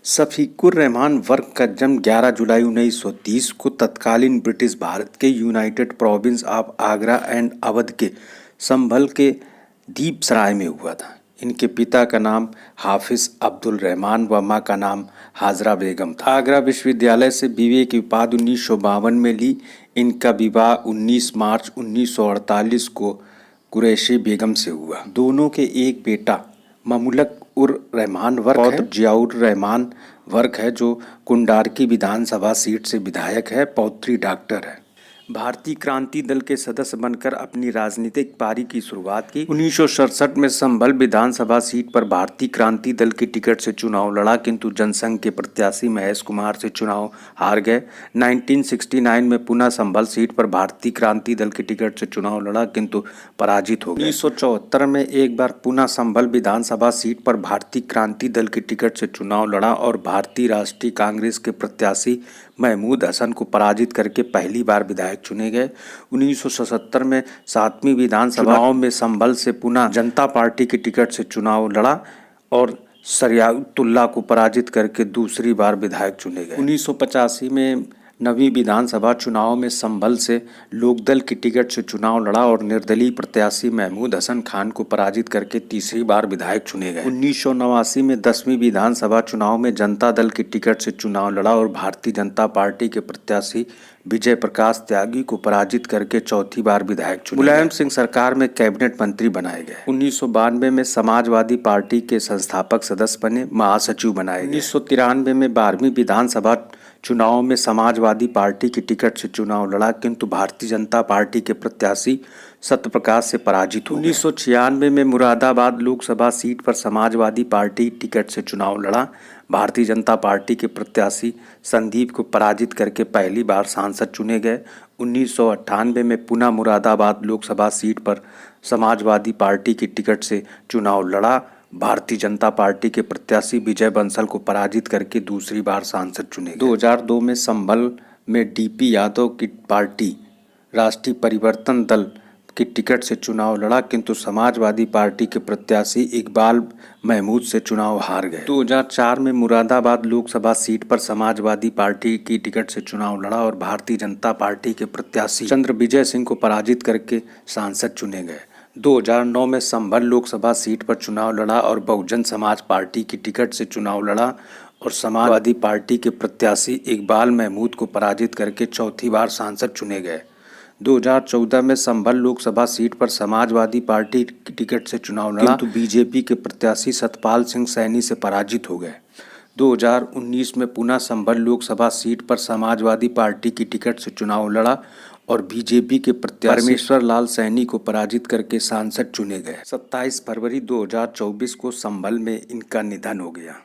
Shafiqur Rahman work का जन्म 11 जुलाई 1930 को तत्कालीन ब्रिटिश भारत के United province of Agra and Awadh के संभल के दीपसराय में हुआ था। इनके पिता का नाम हाफिज अब्दुल रहमान व माँ का नाम हाजरा बेगम था। आगरा विश्वविद्यालय से बीए की उपाधि 1952 में ली। इनका विवाह 19 मार्च 1948 को कुरैशी बेगम से हुआ। दोनों के एक बेटा ममुलक उर रहमान वर्क है, जियाउर रहमान वर्क है जो कुंडारकी विधानसभा सीट से विधायक है। पौत्री डॉक्टर है। भारतीय क्रांति दल के सदस्य बनकर अपनी राजनीतिक पारी की शुरुआत की। 1967 में संभल विधानसभा सीट पर भारतीय क्रांति दल की टिकट से चुनाव लड़ा, किंतु जनसंघ के प्रत्याशी महेश कुमार से चुनाव हार गए। 1969 में पुनः संभल सीट पर भारतीय क्रांति दल की टिकट से चुनाव लड़ा, किंतु पराजित हो गए। 1974 में एक बार पुनः संभल विधानसभा सीट पर भारतीय क्रांति दल की टिकट से चुनाव लड़ा और भारतीय राष्ट्रीय कांग्रेस के प्रत्याशी महमूद हसन को पराजित करके पहली बार विधायक चुने गए। 1977 में 7वीं विधानसभा चुनाव में संभल से पुनः जनता पार्टी की टिकट से चुनाव लड़ा और शरियातुल्लाह को पराजित करके दूसरी बार विधायक चुने गए। 1985 में 9वीं विधानसभा चुनाव में संभल से लोकदल की टिकट से चुनाव लड़ा और निर्दलीय प्रत्याशी महमूद हसन खान को पराजित करके तीसरी बार विधायक चुने गए। 1989 में 10वीं विधानसभा चुनाव में जनता दल की टिकट से चुनाव लड़ा और भारतीय जनता पार्टी के प्रत्याशी विजय प्रकाश त्यागी को पराजित करके चौथी बार विधायक चुने। मुलायम सिंह सरकार में कैबिनेट मंत्री बनाए गए। 1992 में समाजवादी पार्टी के संस्थापक सदस्य बने, महासचिव बनाए गए। 1993 में 12वीं विधानसभा चुनाव में समाजवादी पार्टी की टिकट से चुनाव लड़ा, किंतु भारतीय जनता पार्टी के प्रत्याशी सत्यप्रकाश से पराजित हुए। 1996 में मुरादाबाद लोकसभा सीट पर समाजवादी पार्टी टिकट से चुनाव लड़ा। भारतीय जनता पार्टी के प्रत्याशी संदीप को पराजित करके पहली बार सांसद चुने गए। 1998 में पुनः मुरादाबाद लोकसभा सीट पर समाजवादी पार्टी की टिकट से चुनाव लड़ा। भारतीय जनता पार्टी के प्रत्याशी विजय बंसल को पराजित करके दूसरी बार सांसद चुने गए। 2002 में संभल में डीपी यादव की पार्टी राष्ट्रीय परिवर्तन दल की टिकट से चुनाव लड़ा, किंतु समाजवादी पार्टी के प्रत्याशी इकबाल महमूद से चुनाव हार गए। 2004 में मुरादाबाद लोकसभा सीट पर समाजवादी पार्टी की टिकट से चुनाव लड़ा और भारतीय जनता पार्टी के प्रत्याशी चंद्र विजय सिंह को पराजित करके सांसद चुने गए। 2009 में संभल लोकसभा सीट पर चुनाव लड़ा और बहुजन समाज पार्टी की टिकट से चुनाव लड़ा और समाजवादी पार्टी के प्रत्याशी इकबाल महमूद को पराजित करके चौथी बार सांसद चुने गए। 2014 में संभल लोकसभा सीट पर समाजवादी पार्टी की टिकट से चुनाव लड़ा, किंतु बीजेपी के प्रत्याशी सतपाल सिंह सैनी से पराजित हो गए। 2019 में पुनः संभल लोकसभा सीट पर समाजवादी पार्टी की टिकट से चुनाव लड़ा और बीजेपी के प्रत्याशी परमेश्वर लाल सैनी को पराजित करके सांसद चुने गए। 27 फरवरी 2024 को संभल में इनका निधन हो गया।